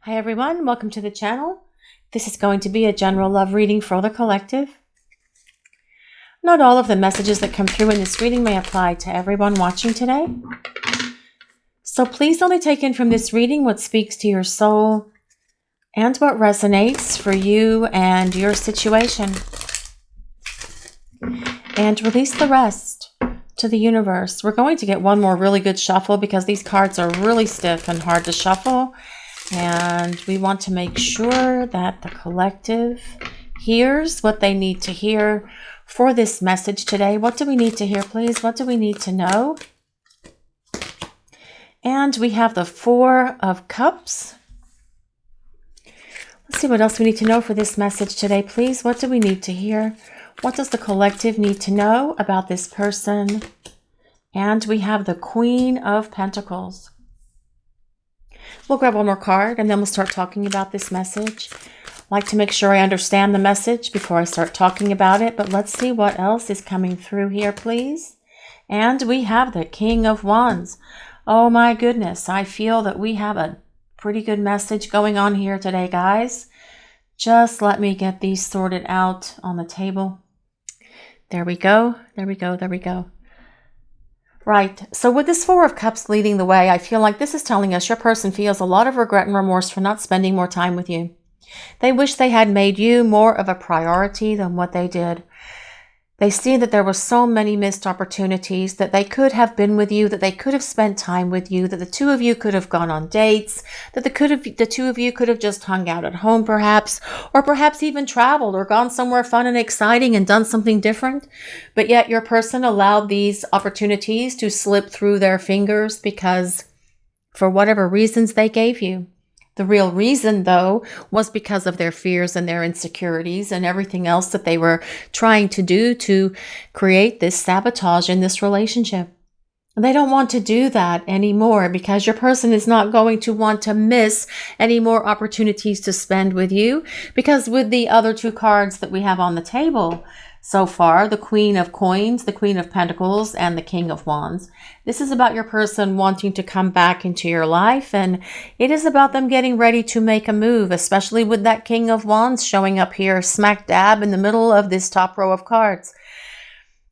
Hi everyone, welcome to the channel. This is going to be a general love reading for the collective. Not all of the messages that come through in this reading may apply to everyone watching today. So please only take in from this reading what speaks to your soul and what resonates for you and your situation. And release the rest to the universe. We're going to get one more really good shuffle because these cards are really stiff and hard to shuffle. And we want to make sure that the collective hears what they need to hear for this message today. What do we need to hear, please? What do we need to know? And we have the Four of Cups. Let's see what else we need to know for this message today, please. What do we need to hear? What does the collective need to know about this person? And we have the Queen of Pentacles. We'll grab one more card and then we'll start talking about this message. I like to make sure I understand the message before I start talking about it, but let's see what else is coming through here, please. And we have the King of Wands. Oh my goodness, I feel that we have a pretty good message going on here today, guys. Just let me get these sorted out on the table. There we go, there we go, there we go. Right, so with this Four of Cups leading the way, I feel like this is telling us your person feels a lot of regret and remorse for not spending more time with you. They wish they had made you more of a priority than what they did. They see that there were so many missed opportunities, that they could have been with you, that they could have spent time with you, that the two of you could have gone on dates, that the two of you could have just hung out at home perhaps, or perhaps even traveled or gone somewhere fun and exciting and done something different. But yet your person allowed these opportunities to slip through their fingers because for whatever reasons they gave you. The real reason, though, was because of their fears and their insecurities and everything else that they were trying to do to create this sabotage in this relationship. They don't want to do that anymore because your person is not going to want to miss any more opportunities to spend with you, because with the other two cards that we have on the table so far, the Queen of Coins, the Queen of Pentacles, and the King of Wands, this is about your person wanting to come back into your life, and it is about them getting ready to make a move, especially with that King of Wands showing up here smack dab in the middle of this top row of cards.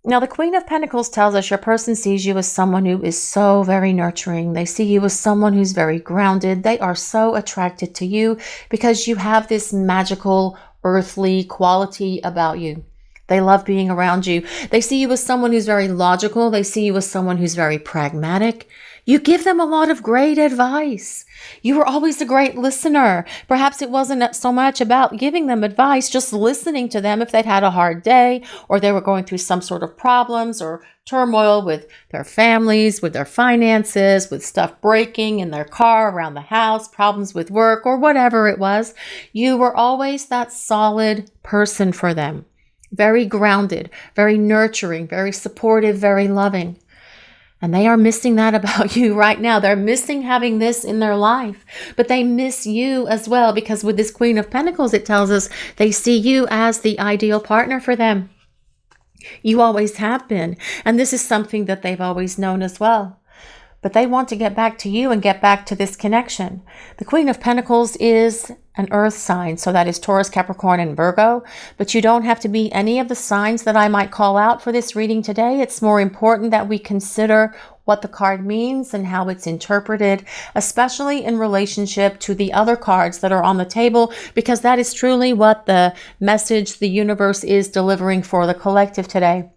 Now, the Queen of Pentacles tells us your person sees you as someone who is so very nurturing. They see you as someone who's very grounded. They are so attracted to you because you have this magical, earthly quality about you. They love being around you. They see you as someone who's very logical. They see you as someone who's very pragmatic. You give them a lot of great advice. You were always a great listener. Perhaps it wasn't so much about giving them advice, just listening to them if they'd had a hard day or they were going through some sort of problems or turmoil with their families, with their finances, with stuff breaking in their car, around the house, problems with work, or whatever it was. You were always that solid person for them. Very grounded, very nurturing, very supportive, very loving. And they are missing that about you right now. They're missing having this in their life. But they miss you as well, because with this Queen of Pentacles, it tells us they see you as the ideal partner for them. You always have been. And this is something that they've always known as well. But they want to get back to you and get back to this connection. The Queen of Pentacles is an earth sign, so that is Taurus, Capricorn, and Virgo. But you don't have to be any of the signs that I might call out for this reading today. It's more important that we consider what the card means and how it's interpreted, especially in relationship to the other cards that are on the table, because that is truly what the message the universe is delivering for the collective today.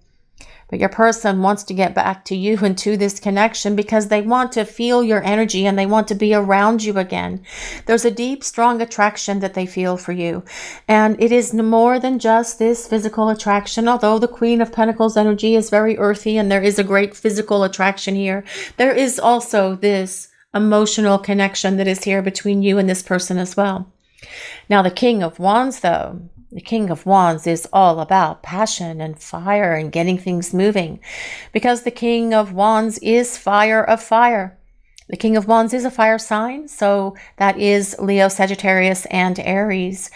But your person wants to get back to you and to this connection because they want to feel your energy and they want to be around you again. There's a deep, strong attraction that they feel for you. And it is more than just this physical attraction. Although the Queen of Pentacles energy is very earthy and there is a great physical attraction here, there is also this emotional connection that is here between you and this person as well. Now, the King of Wands, though, the King of Wands is all about passion and fire and getting things moving, because the King of Wands is fire of fire. The King of Wands is a fire sign, so that is Leo, Sagittarius, and Aries.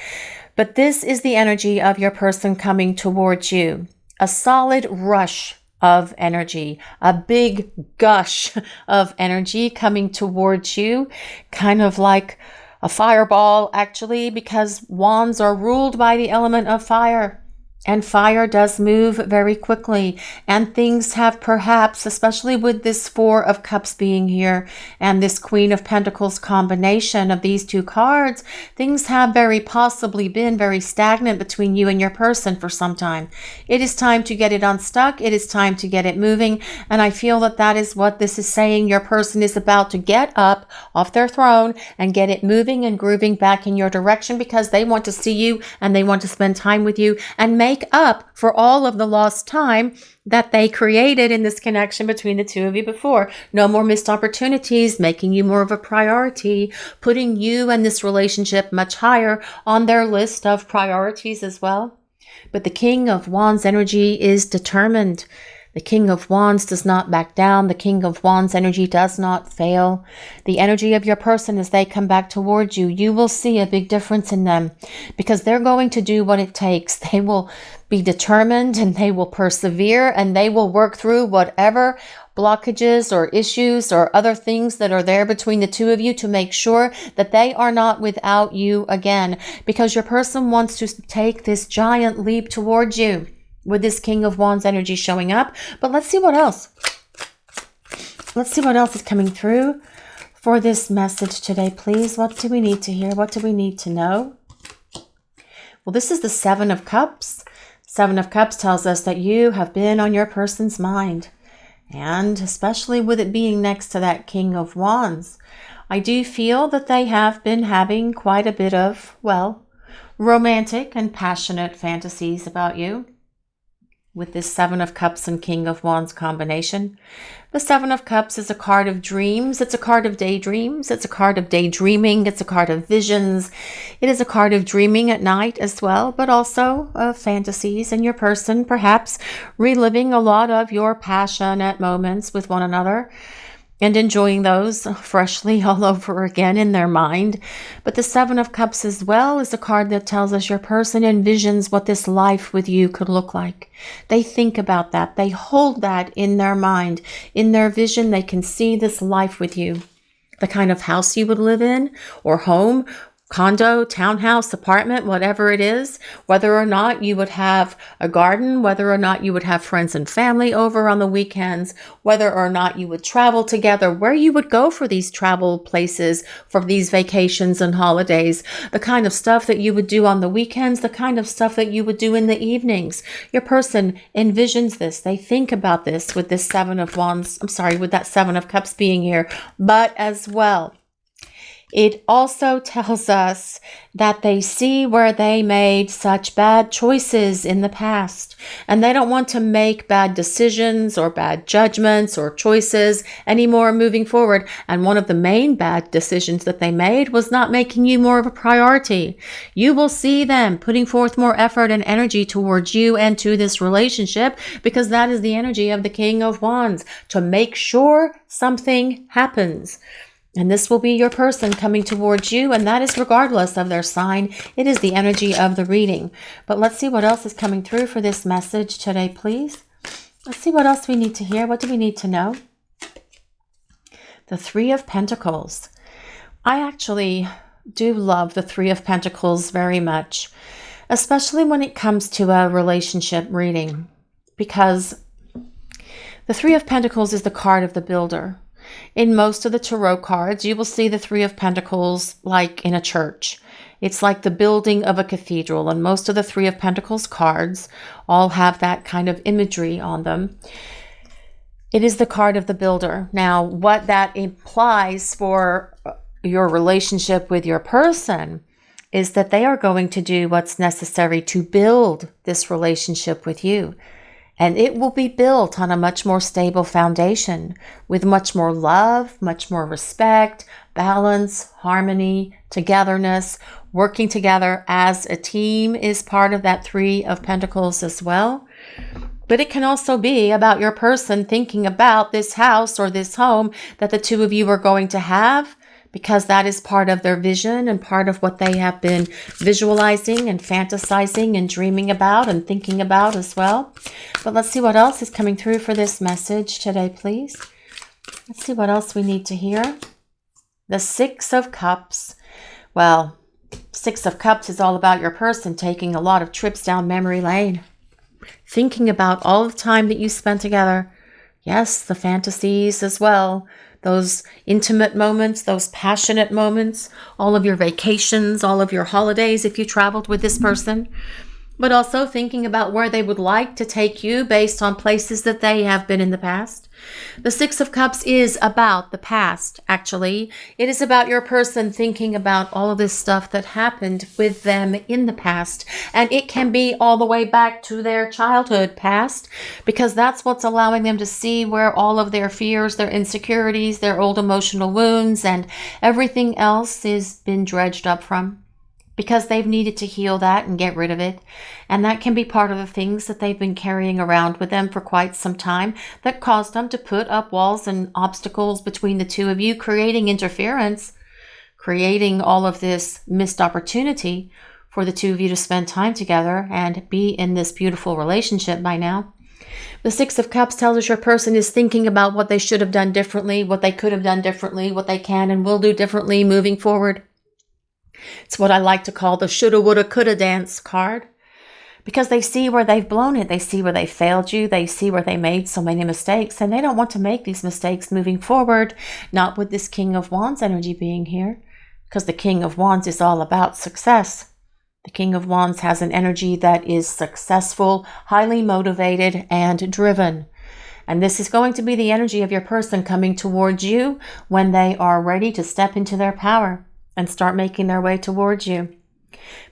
But this is the energy of your person coming towards you. A solid rush of energy, a big gush of energy coming towards you, kind of like a fireball, actually, because wands are ruled by the element of fire. And fire does move very quickly. And things have perhaps, especially with this Four of Cups being here and this Queen of Pentacles combination of these two cards, things have very possibly been very stagnant between you and your person for some time. It is time to get it unstuck. It is time to get it moving. And I feel that that is what this is saying. Your person is about to get up off their throne and get it moving and grooving back in your direction, because they want to see you and they want to spend time with you and make up for all of the lost time that they created in this connection between the two of you before. No more missed opportunities, making you more of a priority, putting you and this relationship much higher on their list of priorities as well. But the King of Wands energy is determined. The King of Wands does not back down. The King of Wands energy does not fail. The energy of your person as they come back towards you, you will see a big difference in them, because they're going to do what it takes. They will be determined and they will persevere and they will work through whatever blockages or issues or other things that are there between the two of you to make sure that they are not without you again, because your person wants to take this giant leap towards you. With this King of Wands energy showing up. But let's see what else. Let's see what else is coming through for this message today, please. What do we need to hear? What do we need to know? Well, this is the Seven of Cups. Seven of Cups tells us that you have been on your person's mind. And especially with it being next to that King of Wands, I do feel that they have been having quite a bit of, well, romantic and passionate fantasies about you. With this Seven of Cups and King of Wands combination. The Seven of Cups is a card of dreams. It's a card of daydreams. It's a card of daydreaming. It's a card of visions. It is a card of dreaming at night as well, but also of fantasies and your person perhaps reliving a lot of your passionate moments with one another and enjoying those freshly all over again in their mind. But the Seven of Cups as well is a card that tells us your person envisions what this life with you could look like. They think about that. They hold that in their mind. In their vision, they can see this life with you. The kind of house you would live in, or home, condo, townhouse, apartment, whatever it is, whether or not you would have a garden, whether or not you would have friends and family over on the weekends, whether or not you would travel together, where you would go for these travel places, for these vacations and holidays, the kind of stuff that you would do on the weekends, the kind of stuff that you would do in the evenings. Your person envisions this. They think about this with this Seven of Wands, with that Seven of Cups being here, but as well, it also tells us that they see where they made such bad choices in the past, and they don't want to make bad decisions or bad judgments or choices anymore moving forward. And one of the main bad decisions that they made was not making you more of a priority. You will see them putting forth more effort and energy towards you and to this relationship, because that is the energy of the King of Wands, to make sure something happens. And this will be your person coming towards you, and that is regardless of their sign. It is the energy of the reading. But let's see what else is coming through for this message today, please. Let's see what else we need to hear. What do we need to know? The Three of Pentacles. I actually do love the Three of Pentacles very much, especially when it comes to a relationship reading, because the Three of Pentacles is the card of the builder. In most of the tarot cards, you will see the Three of Pentacles like in a church. It's like the building of a cathedral, and most of the Three of Pentacles cards all have that kind of imagery on them. It is the card of the builder. Now, what that implies for your relationship with your person is that they are going to do what's necessary to build this relationship with you. And it will be built on a much more stable foundation with much more love, much more respect, balance, harmony, togetherness. Working together as a team is part of that Three of Pentacles as well. But it can also be about your person thinking about this house or this home that the two of you are going to have, because that is part of their vision and part of what they have been visualizing and fantasizing and dreaming about and thinking about as well. But let's see what else is coming through for this message today, please. Let's see what else we need to hear. The Six of Cups. Well, Six of Cups is all about your person taking a lot of trips down memory lane. Thinking about all the time that you spent together. Yes, the fantasies as well. Those intimate moments, those passionate moments, all of your vacations, all of your holidays if you traveled with this person. But also thinking about where they would like to take you based on places that they have been in the past. The Six of Cups is about the past, actually. It is about your person thinking about all of this stuff that happened with them in the past. And it can be all the way back to their childhood past, because that's what's allowing them to see where all of their fears, their insecurities, their old emotional wounds, and everything else is been dredged up from. Because they've needed to heal that and get rid of it. And that can be part of the things that they've been carrying around with them for quite some time that caused them to put up walls and obstacles between the two of you, creating interference, creating all of this missed opportunity for the two of you to spend time together and be in this beautiful relationship by now. The Six of Cups tells us your person is thinking about what they should have done differently, what they could have done differently, what they can and will do differently moving forward. It's what I like to call the shoulda, woulda, coulda dance card, because they see where they've blown it. They see where they failed you. They see where they made so many mistakes, and they don't want to make these mistakes moving forward, not with this King of Wands energy being here, because the King of Wands is all about success. The King of Wands has an energy that is successful, highly motivated, and driven. And this is going to be the energy of your person coming towards you when they are ready to step into their power and start making their way towards you.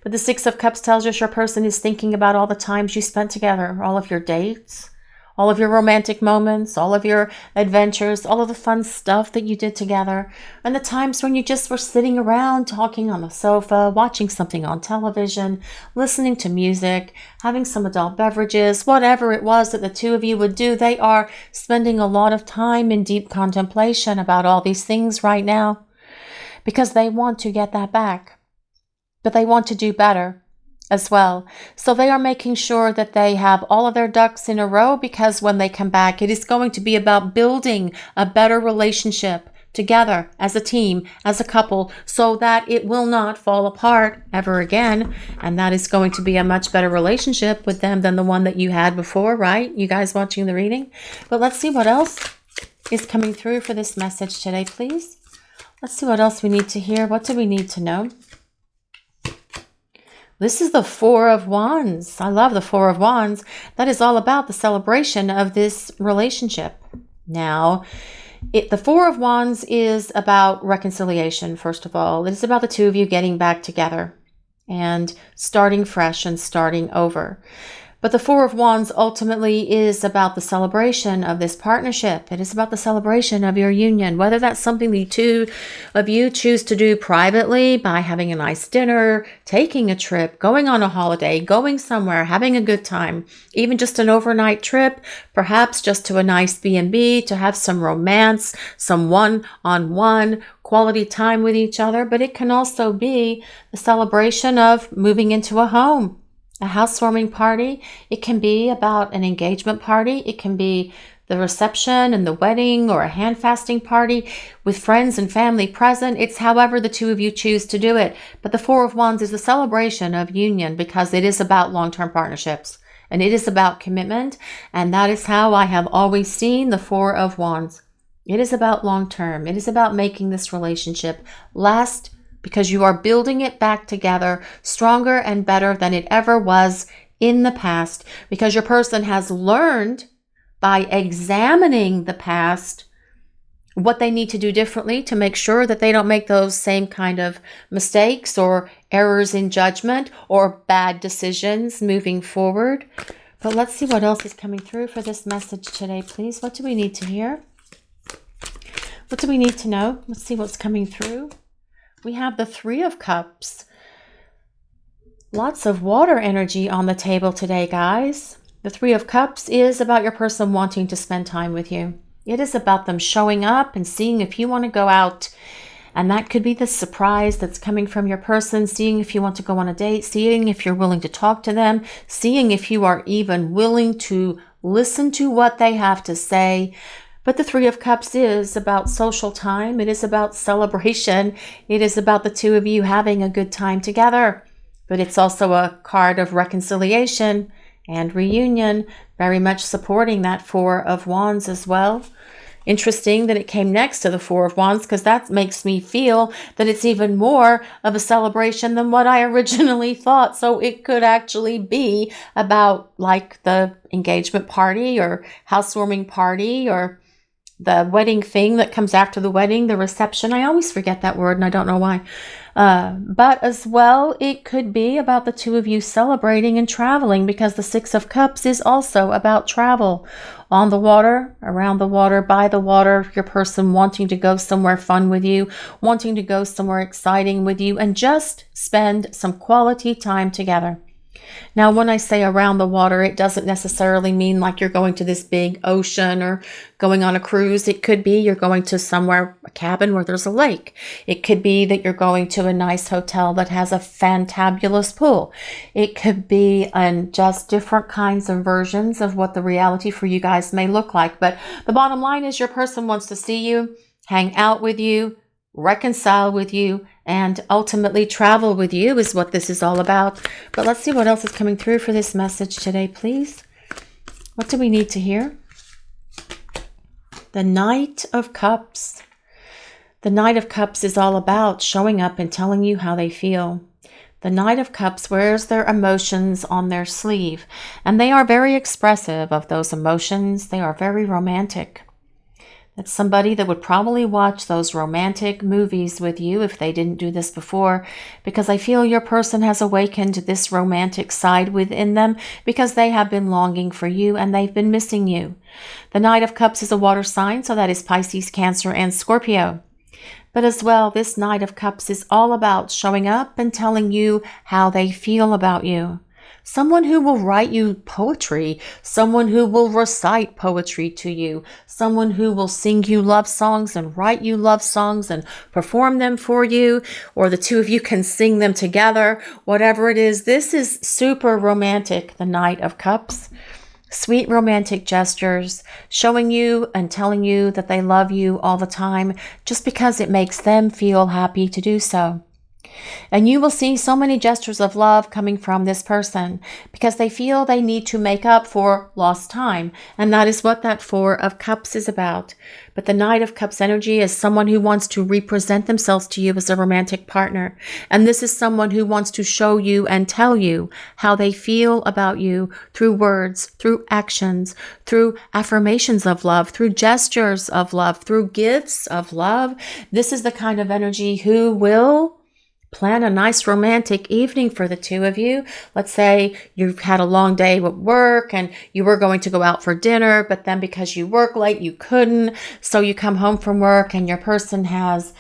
But the Six of Cups tells us your person is thinking about all the times you spent together, all of your dates, all of your romantic moments, all of your adventures, all of the fun stuff that you did together, and the times when you just were sitting around talking on the sofa, watching something on television, listening to music, having some adult beverages, whatever it was that the two of you would do. They are spending a lot of time in deep contemplation about all these things right now, because they want to get that back, but they want to do better as well. So they are making sure that they have all of their ducks in a row, because when they come back, it is going to be about building a better relationship together as a team, as a couple, so that it will not fall apart ever again. And that is going to be a much better relationship with them than the one that you had before, right? You guys watching the reading? But let's see what else is coming through for this message today, please. Let's see what else we need to hear. What do we need to know? This is the Four of Wands. I love the Four of Wands. That is all about the celebration of this relationship. Now, the Four of Wands is about reconciliation, first of all. It is about the two of you getting back together and starting fresh and starting over. But the Four of Wands ultimately is about the celebration of this partnership. It is about the celebration of your union, whether that's something the two of you choose to do privately by having a nice dinner, taking a trip, going on a holiday, going somewhere, having a good time, even just an overnight trip, perhaps just to a nice B&B to have some romance, some one-on-one quality time with each other. But it can also be the celebration of moving into a home. A housewarming party. It can be about an engagement party. It can be the reception and the wedding, or a hand fasting party with friends and family present. It's however the two of you choose to do it. But the Four of Wands is a celebration of union, because it is about long-term partnerships and it is about commitment. And that is how I have always seen the Four of Wands. It is about long-term. It is about making this relationship last, because you are building it back together stronger and better than it ever was in the past, because your person has learned by examining the past what they need to do differently to make sure that they don't make those same kind of mistakes or errors in judgment or bad decisions moving forward. But let's see what else is coming through for this message today, please. What do we need to hear? What do we need to know? Let's see what's coming through. We have the Three of Cups. Lots of water energy on the table today, guys. The Three of Cups is about your person wanting to spend time with you. It is about them showing up and seeing if you want to go out. And that could be the surprise that's coming from your person, seeing if you want to go on a date, seeing if you're willing to talk to them, seeing if you are even willing to listen to what they have to say. But the Three of Cups is about social time. It is about celebration. It is about the two of you having a good time together. But it's also a card of reconciliation and reunion, very much supporting that Four of Wands as well. Interesting that it came next to the Four of Wands, because that makes me feel that it's even more of a celebration than what I originally thought. So it could actually be about like the engagement party or housewarming party or the wedding thing that comes after the wedding, the reception. I always forget that word and I don't know why. But as well, it could be about the two of you celebrating and traveling, because the Six of Cups is also about travel. On the water, around the water, by the water, your person wanting to go somewhere fun with you, wanting to go somewhere exciting with you, and just spend some quality time together. Now, when I say around the water, it doesn't necessarily mean like you're going to this big ocean or going on a cruise. It could be you're going to somewhere, a cabin where there's a lake. It could be that you're going to a nice hotel that has a fantabulous pool. It could be just different kinds of versions of what the reality for you guys may look like. But the bottom line is your person wants to see you, hang out with you, reconcile with you, and ultimately travel with you is what this is all about. But let's see what else is coming through for this message today, please. What do we need to hear? The Knight of Cups. The Knight of Cups is all about showing up and telling you how they feel. The Knight of Cups wears their emotions on their sleeve, and they are very expressive of those emotions. They are very romantic. That's somebody that would probably watch those romantic movies with you if they didn't do this before, because I feel your person has awakened this romantic side within them because they have been longing for you and they've been missing you. The Knight of Cups is a water sign, so that is Pisces, Cancer, and Scorpio. But as well, this Knight of Cups is all about showing up and telling you how they feel about you. Someone who will write you poetry, someone who will recite poetry to you, someone who will sing you love songs and write you love songs and perform them for you, or the two of you can sing them together, whatever it is. This is super romantic, the Knight of Cups. Sweet romantic gestures, showing you and telling you that they love you all the time just because it makes them feel happy to do so. And you will see so many gestures of love coming from this person because they feel they need to make up for lost time. And that is what that Four of Cups is about. But the Knight of Cups energy is someone who wants to represent themselves to you as a romantic partner. And this is someone who wants to show you and tell you how they feel about you through words, through actions, through affirmations of love, through gestures of love, through gifts of love. This is the kind of energy who will plan a nice romantic evening for the two of you. Let's say you've had a long day at work and you were going to go out for dinner, but then because you work late, you couldn't. So you come home from work and your person has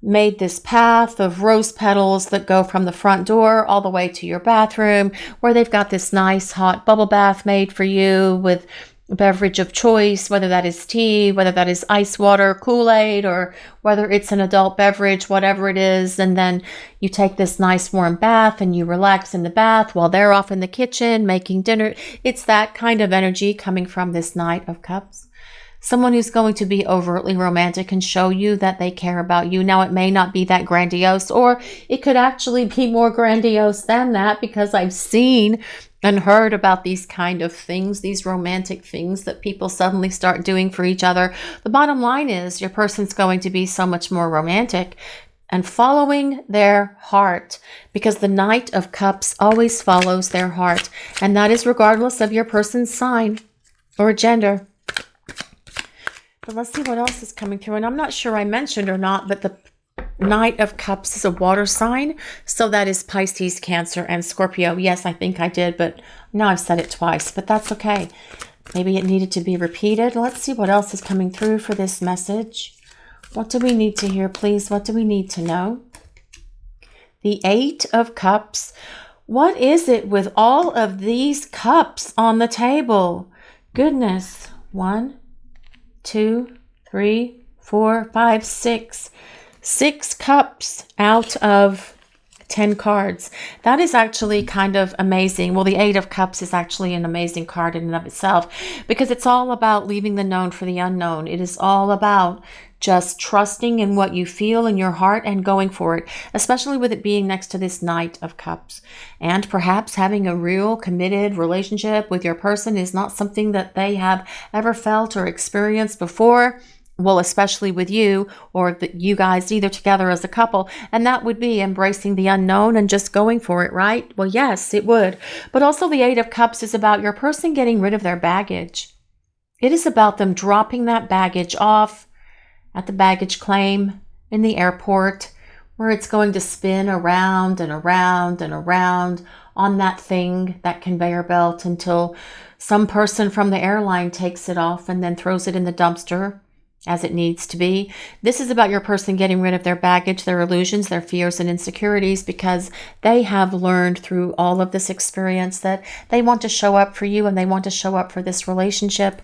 made this path of rose petals that go from the front door all the way to your bathroom, where they've got this nice hot bubble bath made for you with beverage of choice, whether that is tea, whether that is ice water, Kool-Aid, or whether it's an adult beverage, whatever it is. And then you take this nice warm bath and you relax in the bath while they're off in the kitchen making dinner. It's that kind of energy coming from this Knight of Cups. Someone who's going to be overtly romantic and show you that they care about you. Now, it may not be that grandiose, or it could actually be more grandiose than that, because I've seen and heard about these kind of things, these romantic things that people suddenly start doing for each other. The bottom line is your person's going to be so much more romantic and following their heart, because the Knight of Cups always follows their heart, and that is regardless of your person's sign or gender. But let's see what else is coming through. And I'm not sure I mentioned or not, but the Knight of Cups is a water sign. So that is Pisces, Cancer, and Scorpio. Yes, I think I did, but now I've said it twice, but that's okay. Maybe it needed to be repeated. Let's see what else is coming through for this message. What do we need to hear, please? What do we need to know? The Eight of Cups. What is it with all of these cups on the table? Goodness. 1, 2, 3, 4, 5, 6. 6 cups out of 10 cards. That is actually kind of amazing. Well, the Eight of Cups is actually an amazing card in and of itself, because it's all about leaving the known for the unknown. It is all about just trusting in what you feel in your heart and going for it, especially with it being next to this Knight of Cups. And perhaps having a real committed relationship with your person is not something that they have ever felt or experienced before. Well, especially with you, or you guys either together as a couple, and that would be embracing the unknown and just going for it, right? Well, yes, it would. But also the Eight of Cups is about your person getting rid of their baggage. It is about them dropping that baggage off at the baggage claim in the airport, where it's going to spin around and around and around on that thing, that conveyor belt, until some person from the airline takes it off and then throws it in the dumpster as it needs to be. This is about your person getting rid of their baggage, their illusions, their fears and insecurities, because they have learned through all of this experience that they want to show up for you and they want to show up for this relationship,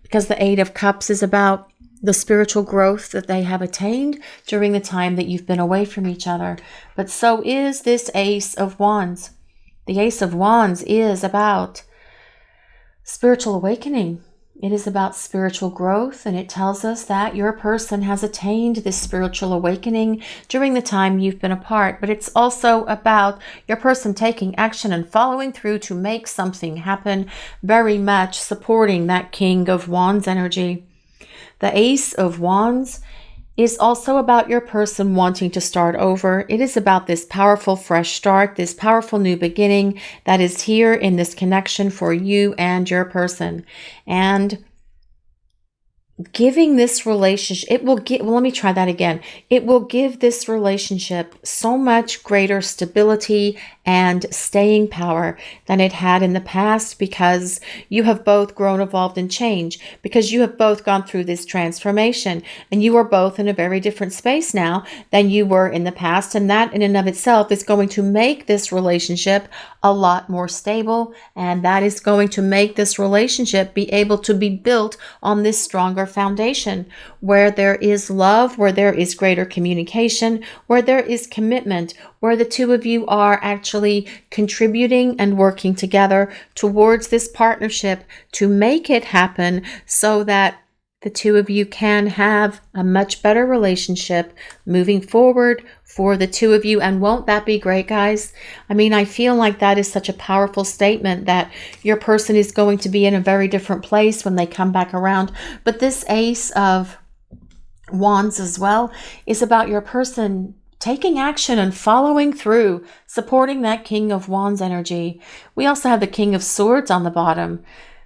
because the Eight of Cups is about the spiritual growth that they have attained during the time that you've been away from each other. But so is this Ace of Wands. The Ace of Wands is about spiritual awakening. It is about spiritual growth, and it tells us that your person has attained this spiritual awakening during the time you've been apart. But it's also about your person taking action and following through to make something happen, very much supporting that King of Wands energy. The Ace of Wands is also about your person wanting to start over. It is about this powerful fresh start, this powerful new beginning that is here in this connection for you and your person. And giving this relationship, it will give, well, let me try that again. It will give this relationship so much greater stability and staying power than it had in the past, because you have both grown, evolved, and changed, because you have both gone through this transformation, and you are both in a very different space now than you were in the past. And that in and of itself is going to make this relationship a lot more stable, and that is going to make this relationship be able to be built on this stronger foundation, where there is love, where there is greater communication, where there is commitment, where the two of you are actually contributing and working together towards this partnership to make it happen, so that the two of you can have a much better relationship moving forward for the two of you. And won't that be great, guys? I mean, I feel like that is such a powerful statement, that your person is going to be in a very different place when they come back around. But this Ace of Wands as well is about your person taking action and following through, supporting that King of Wands energy. We also have the King of Swords on the bottom.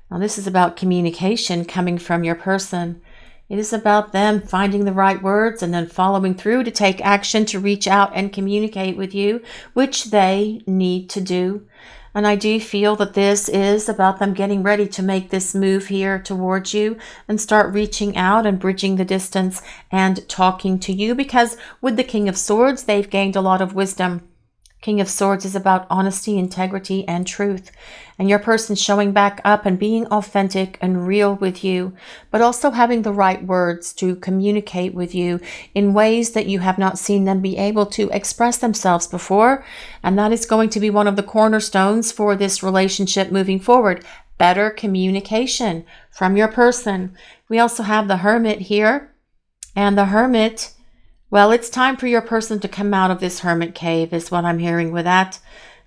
Now, this is about communication coming from your person. It is about them finding the right words and then following through to take action to reach out and communicate with you, which they need to do. And I do feel that this is about them getting ready to make this move here towards you and start reaching out and bridging the distance and talking to you, because with the King of Swords, they've gained a lot of wisdom. King of Swords is about honesty, integrity, and truth. And your person showing back up and being authentic and real with you, but also having the right words to communicate with you in ways that you have not seen them be able to express themselves before. And that is going to be one of the cornerstones for this relationship moving forward. Better communication from your person. We also have the Hermit here. And the Hermit, well, it's time for your person to come out of this hermit cave, is what I'm hearing with that.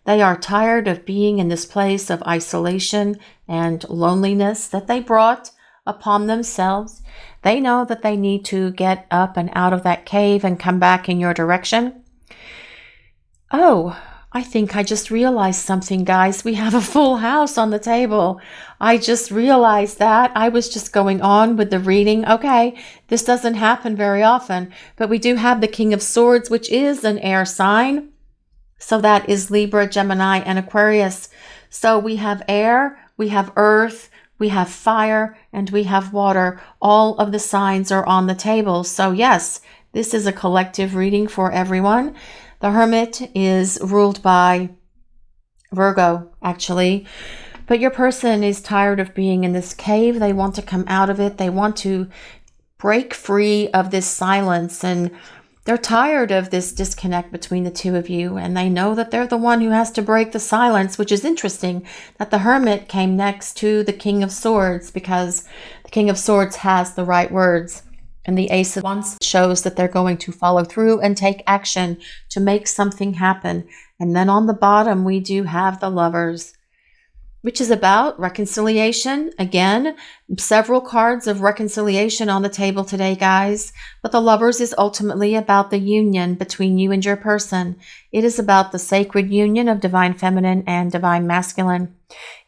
They are tired of being in this place of isolation and loneliness that they brought upon themselves. They know that they need to get up and out of that cave and come back in your direction. Oh, I think I just realized something, guys. We have a full house on the table. I just realized that. I was just going on with the reading. Okay, this doesn't happen very often, but we do have the King of Swords, which is an air sign. So that is Libra, Gemini, and Aquarius. So we have air, we have earth, we have fire, and we have water. All of the signs are on the table. So yes, this is a collective reading for everyone. The Hermit is ruled by Virgo, actually. But your person is tired of being in this cave. They want to come out of it. They want to break free of this silence and They're tired of this disconnect between the two of you, and they know that they're the one who has to break the silence, which is interesting that the Hermit came next to the King of Swords, because the King of Swords has the right words. And the Ace of Wands shows that they're going to follow through and take action to make something happen. And then on the bottom, we do have the Lovers, which is about reconciliation. Again, several cards of reconciliation on the table today, guys. But the Lovers is ultimately about the union between you and your person. It is about the sacred union of divine feminine and divine masculine.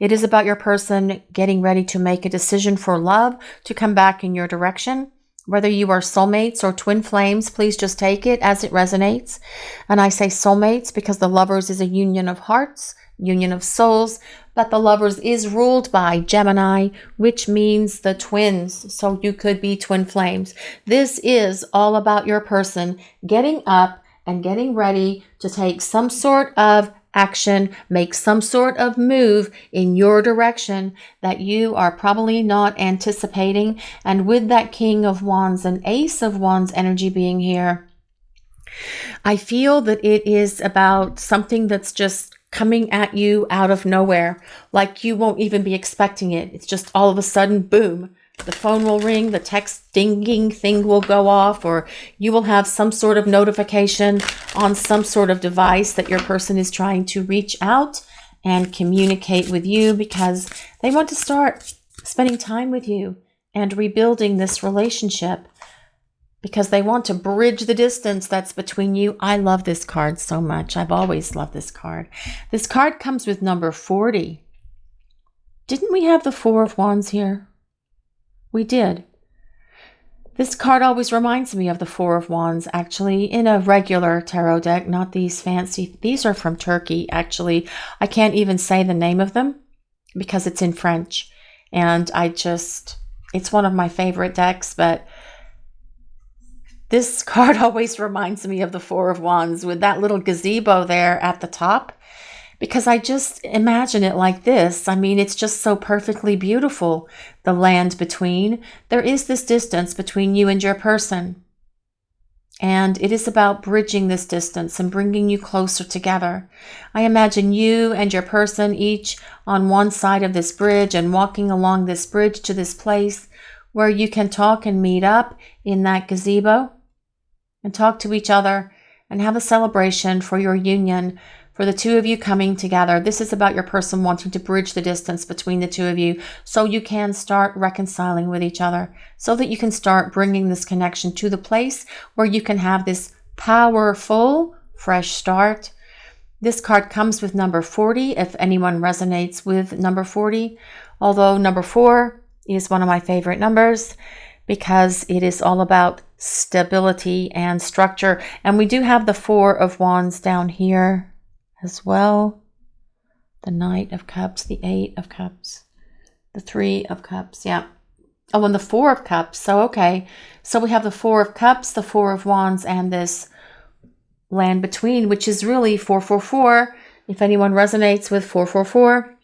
It is about your person getting ready to make a decision for love to come back in your direction. Whether you are soulmates or twin flames, please just take it as it resonates. And I say soulmates because the Lovers is a union of hearts, union of souls, but the Lovers is ruled by Gemini, which means the twins. So you could be twin flames. This is all about your person getting up and getting ready to take some sort of action, make some sort of move in your direction that you are probably not anticipating. And with that King of Wands and Ace of Wands energy being here, I feel that it is about something that's just coming at you out of nowhere, like you won't even be expecting it. It's just all of a sudden, boom, the phone will ring, the text dinging thing will go off, or you will have some sort of notification on some sort of device that your person is trying to reach out and communicate with you because they want to start spending time with you and rebuilding this relationship, because they want to bridge the distance that's between you. I love this card so much. I've always loved this card. This card comes with number 40. Didn't we have the Four of Wands here? We did. This card always reminds me of the Four of Wands, actually, in a regular tarot deck, not these fancy. These are from Turkey, actually. I can't even say the name of them because it's in French. And it's one of my favorite decks, but this card always reminds me of the Four of Wands with that little gazebo there at the top, because I just imagine it like this. I mean, it's just so perfectly beautiful. The land between. There is this distance between you and your person. And it is about bridging this distance and bringing you closer together. I imagine you and your person each on one side of this bridge and walking along this bridge to this place where you can talk and meet up in that gazebo and talk to each other and have a celebration for your union, for the two of you coming together. This is about your person wanting to bridge the distance between the two of you so you can start reconciling with each other, so that you can start bringing this connection to the place where you can have this powerful, fresh start. This card comes with number 40, if anyone resonates with number 40, although number 4 is one of my favorite numbers because it is all about stability and structure. And we do have the Four of Wands down here as well. The Knight of Cups, the Eight of Cups, the Three of Cups. Yeah. Oh, and the Four of Cups. So, okay. So we have the Four of Cups, the Four of Wands, and this land between, which is really 444, if anyone resonates with 444.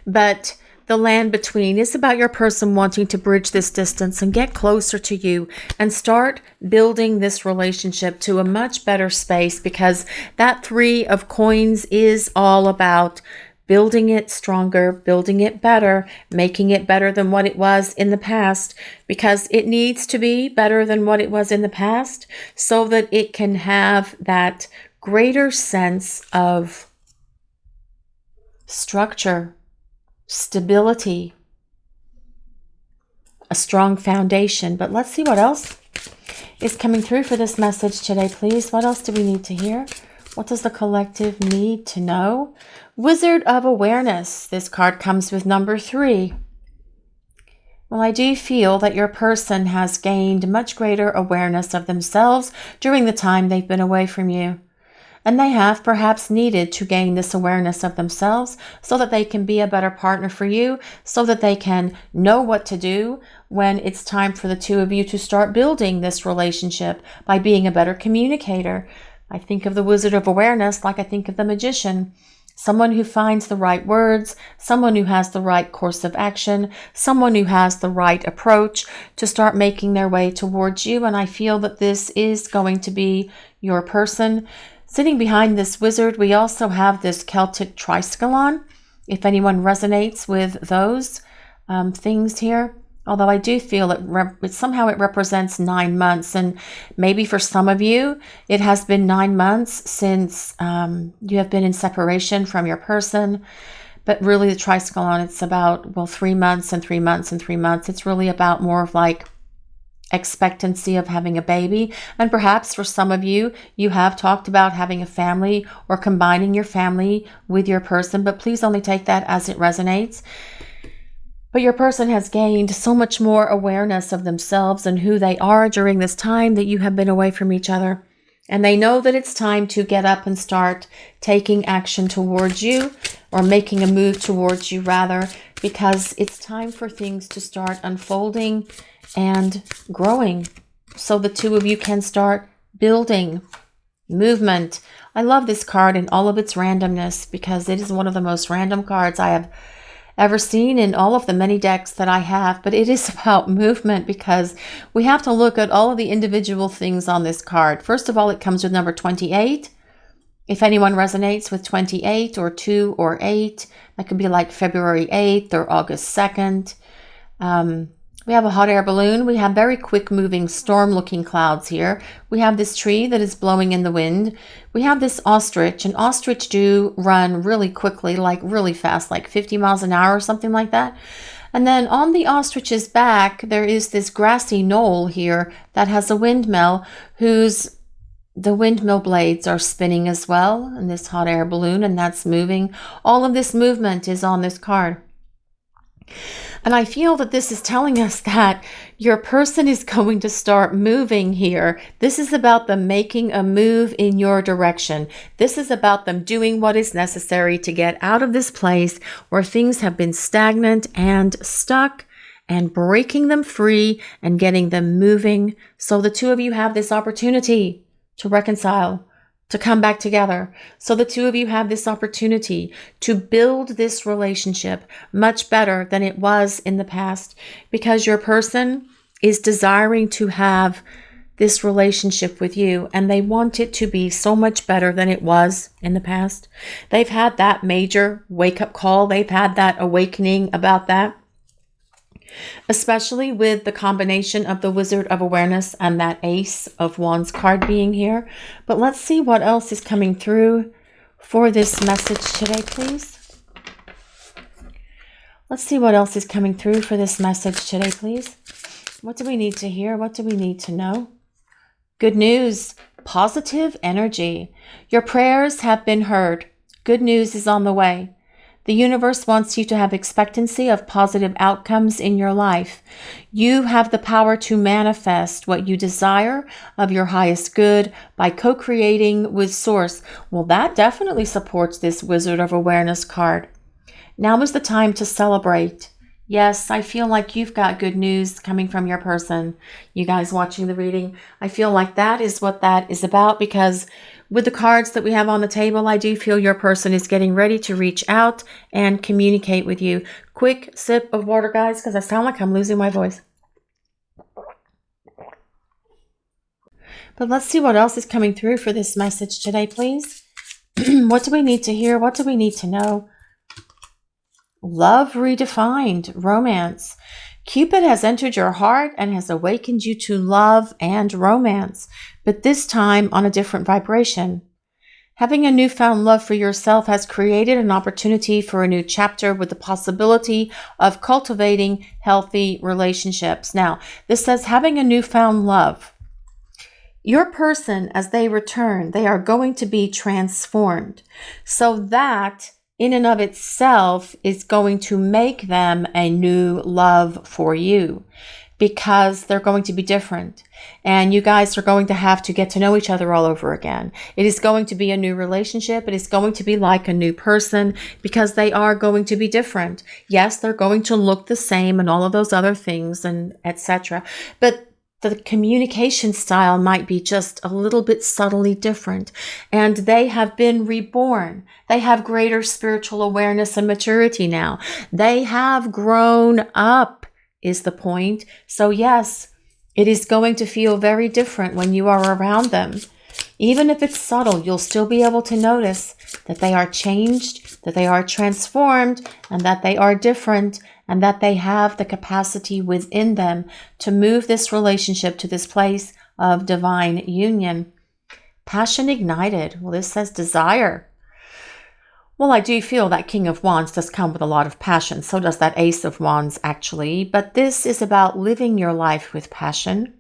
But the land between is about your person wanting to bridge this distance and get closer to you and start building this relationship to a much better space, because that Three of Coins is all about building it stronger, building it better, making it better than what it was in the past, because it needs to be better than what it was in the past so that it can have that greater sense of structure, stability, a strong foundation. But let's see what else is coming through for this message today, please. What else do we need to hear? What does the collective need to know? Wizard of Awareness. This card comes with number 3. Well, I do feel that your person has gained much greater awareness of themselves during the time they've been away from you. And they have perhaps needed to gain this awareness of themselves so that they can be a better partner for you, so that they can know what to do when it's time for the two of you to start building this relationship by being a better communicator. I think of the Wizard of Awareness like I think of the Magician. Someone who finds the right words, someone who has the right course of action, someone who has the right approach to start making their way towards you. And I feel that this is going to be your person. Sitting behind this wizard, we also have this Celtic triskelion, if anyone resonates with those things here. Although I do feel it somehow it represents 9 months. And maybe for some of you, it has been 9 months since you have been in separation from your person. But really the triskelion, it's about, well, 3 months and 3 months and 3 months. It's really about more of like expectancy of having a baby. And perhaps for some of you, you have talked about having a family or combining your family with your person. But please only take that as it resonates. But your person has gained so much more awareness of themselves and who they are during this time that you have been away from each other. And they know that it's time to get up and start taking action towards you, or making a move towards you rather, because it's time for things to start unfolding and growing. So the two of you can start building movement. I love this card in all of its randomness because it is one of the most random cards I have ever seen in all of the many decks that I have, but it is about movement because we have to look at all of the individual things on this card. First of all, it comes with number 28. If anyone resonates with 28 or 2 or 8, that could be like February 8th or August 2nd. We have a hot air balloon. We have very quick moving storm looking clouds here. We have this tree that is blowing in the wind. We have this ostrich, and ostrich do run really quickly, like really fast, like 50 miles an hour or something like that. And then on the ostrich's back, there is this grassy knoll here that has a windmill the windmill blades are spinning as well in this hot air balloon, and that's moving. All of this movement is on this card. And I feel that this is telling us that your person is going to start moving here. This is about them making a move in your direction. This is about them doing what is necessary to get out of this place where things have been stagnant and stuck, and breaking them free and getting them moving. So the two of you have this opportunity to reconcile, to come back together. So the two of you have this opportunity to build this relationship much better than it was in the past, because your person is desiring to have this relationship with you, and they want it to be so much better than it was in the past. They've had that major wake-up call. They've had that awakening about that, especially with the combination of the Wizard of Awareness and that Ace of Wands card being here. But let's see what else is coming through for this message today, please. Let's see what else is coming through for this message today, please. What do we need to hear? What do we need to know? Good news, positive energy. Your prayers have been heard. Good news is on the way. The universe wants you to have expectancy of positive outcomes in your life. You have the power to manifest what you desire of your highest good by co-creating with Source. Well, that definitely supports this Wizard of Awareness card. Now is the time to celebrate. Yes, I feel like you've got good news coming from your person. You guys watching the reading, I feel like that is what that is about, because with the cards that we have on the table, I do feel your person is getting ready to reach out and communicate with you. Quick sip of water, guys, because I sound like I'm losing my voice. But let's see what else is coming through for this message today, please. What do we need to hear? What do we need to know? Love redefined, romance. Cupid has entered your heart and has awakened you to love and romance, but this time on a different vibration. Having a newfound love for yourself has created an opportunity for a new chapter with the possibility of cultivating healthy relationships. Now, this says having a newfound love. Your person, as they return, they are going to be transformed. So that in and of itself is going to make them a new love for you, because they're going to be different, and you guys are going to have to get to know each other all over again. It is going to be a new relationship. It is going to be like a new person, because they are going to be different. Yes, they're going to look the same and all of those other things and etc. But the communication style might be just a little bit subtly different, and they have been reborn. They have greater spiritual awareness and maturity now. They have grown up, is the point. So yes, it is going to feel very different when you are around them. Even if it's subtle, you'll still be able to notice that they are changed, that they are transformed, and that they are different, and that they have the capacity within them to move this relationship to this place of divine union. Passion ignited. Well, this says desire. Well, I do feel that King of Wands does come with a lot of passion. So does that Ace of Wands, actually. But this is about living your life with passion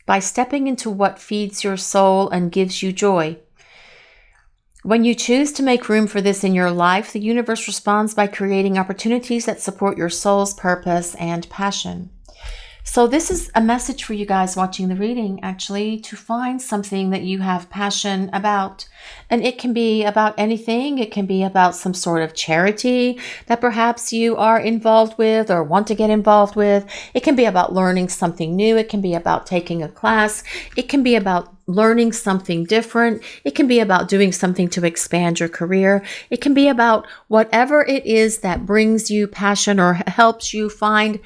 by stepping into what feeds your soul and gives you joy. When you choose to make room for this in your life, the universe responds by creating opportunities that support your soul's purpose and passion. So this is a message for you guys watching the reading, actually, to find something that you have passion about. And it can be about anything. It can be about some sort of charity that perhaps you are involved with or want to get involved with. It can be about learning something new. It can be about taking a class. It can be about learning something different. It can be about doing something to expand your career. It can be about whatever it is that brings you passion or helps you find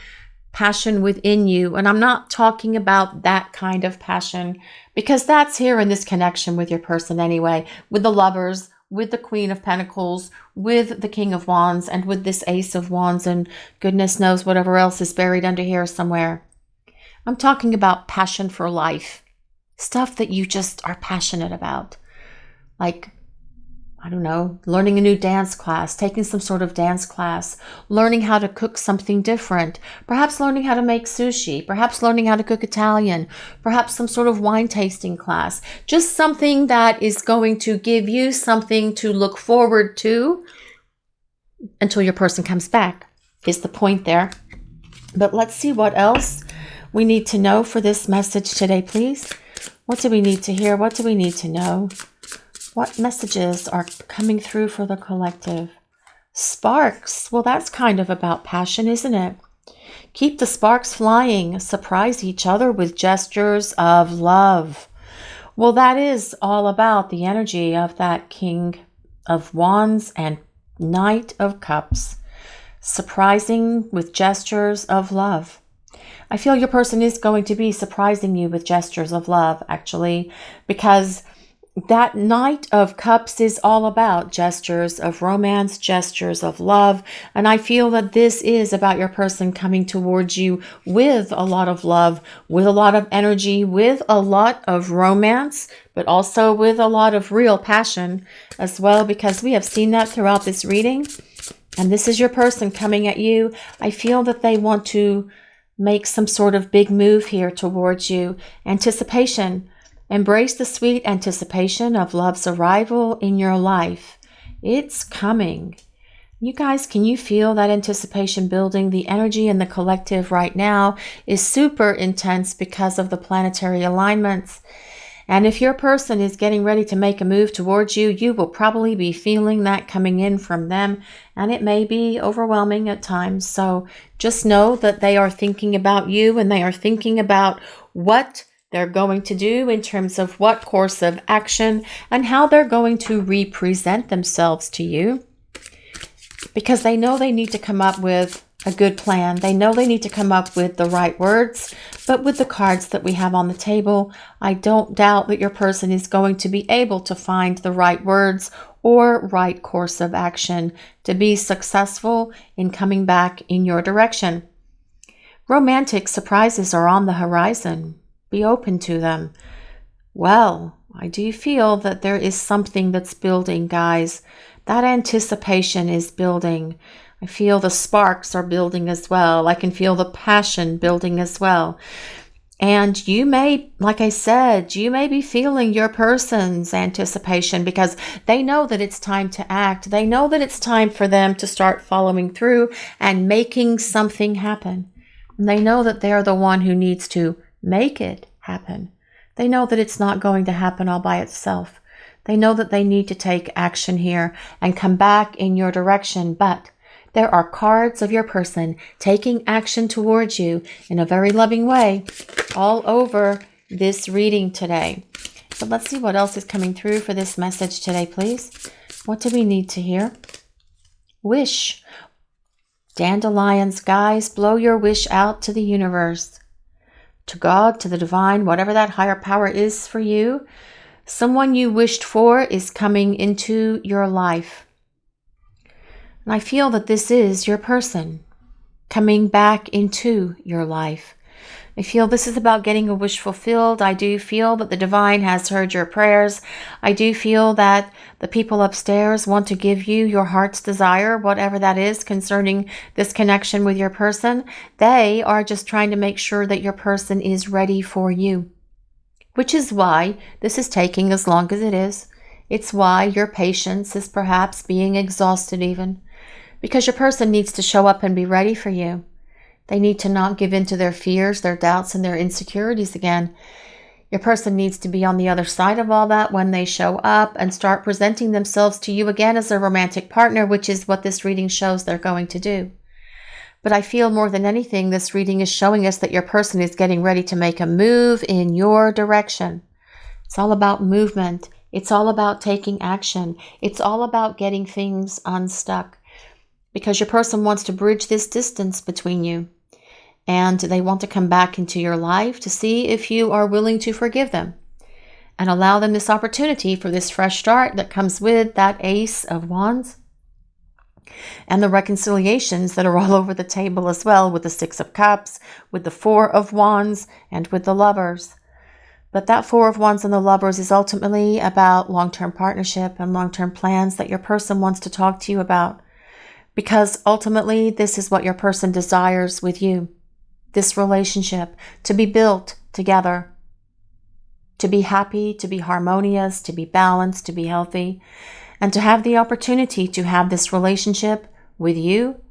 passion within you. And I'm not talking about that kind of passion, because that's here in this connection with your person anyway, with the Lovers, with the Queen of Pentacles, with the King of Wands, and with this Ace of Wands, and goodness knows whatever else is buried under here somewhere. I'm talking about passion for life, stuff that you just are passionate about. Like, I don't know, learning a new dance class, taking some sort of dance class, learning how to cook something different, perhaps learning how to make sushi, perhaps learning how to cook Italian, perhaps some sort of wine tasting class, just something that is going to give you something to look forward to until your person comes back, is the point there. But let's see what else we need to know for this message today, please. What do we need to hear? What do we need to know? What messages are coming through for the collective? Sparks. Well, that's kind of about passion, isn't it? Keep the sparks flying. Surprise each other with gestures of love. Well, that is all about the energy of that King of Wands and Knight of Cups. Surprising with gestures of love. I feel your person is going to be surprising you with gestures of love, actually, because that Knight of Cups is all about gestures of romance, gestures of love. And I feel that this is about your person coming towards you with a lot of love, with a lot of energy, with a lot of romance, but also with a lot of real passion as well, because we have seen that throughout this reading. And this is your person coming at you. I feel that they want to make some sort of big move here towards you. Anticipation. Embrace the sweet anticipation of love's arrival in your life. It's coming. You guys, can you feel that anticipation building? The energy in the collective right now is super intense because of the planetary alignments. And if your person is getting ready to make a move towards you, you will probably be feeling that coming in from them. And it may be overwhelming at times. So just know that they are thinking about you, and they are thinking about what they're going to do in terms of what course of action and how they're going to represent themselves to you, because they know they need to come up with a good plan. They know they need to come up with the right words. But with the cards that we have on the table, I don't doubt that your person is going to be able to find the right words or right course of action to be successful in coming back in your direction. Romantic surprises are on the horizon. Be open to them. Well, I do feel that there is something that's building, guys. That anticipation is building. I feel the sparks are building as well. I can feel the passion building as well. And you may, like I said, you may be feeling your person's anticipation because they know that it's time to act. They know that it's time for them to start following through and making something happen. And they know that they're the one who needs to make it happen. They know that it's not going to happen all by itself. They know that they need to take action here and come back in your direction. But There are cards of your person taking action towards you in a very loving way all over this reading today. So let's see what else is coming through for this message today, please. What do we need to hear? Wish. Dandelions, guys, blow your wish out to the universe, to God, to the divine, whatever that higher power is for you. Someone you wished for is coming into your life. And I feel that this is your person coming back into your life. I feel this is about getting a wish fulfilled. I do feel that the divine has heard your prayers. I do feel that the people upstairs want to give you your heart's desire, whatever that is concerning this connection with your person. They are just trying to make sure that your person is ready for you, which is why this is taking as long as it is. It's why your patience is perhaps being exhausted even, because your person needs to show up and be ready for you. They need to not give in to their fears, their doubts, and their insecurities again. Your person needs to be on the other side of all that when they show up and start presenting themselves to you again as a romantic partner, which is what this reading shows they're going to do. But I feel more than anything, this reading is showing us that your person is getting ready to make a move in your direction. It's all about movement. It's all about taking action. It's all about getting things unstuck, because your person wants to bridge this distance between you, and they want to come back into your life to see if you are willing to forgive them and allow them this opportunity for this fresh start that comes with that Ace of Wands and the reconciliations that are all over the table as well, with the Six of Cups, with the Four of Wands, and with the Lovers. But that Four of Wands and the Lovers is ultimately about long-term partnership and long-term plans that your person wants to talk to you about, because ultimately this is what your person desires with you. This relationship to be built together, to be happy, to be harmonious, to be balanced, to be healthy, and to have the opportunity to have this relationship with you,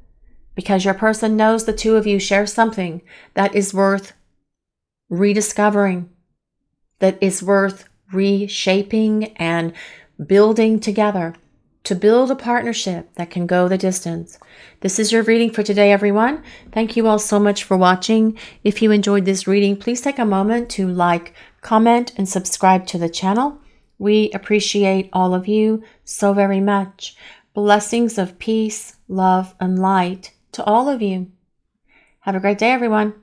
because your person knows the two of you share something that is worth rediscovering, that is worth reshaping and building together, to build a partnership that can go the distance. This is your reading for today, everyone. Thank you all so much for watching. If you enjoyed this reading, please take a moment to like, comment, and subscribe to the channel. We appreciate all of you so very much. Blessings of peace, love, and light to all of you. Have a great day, everyone.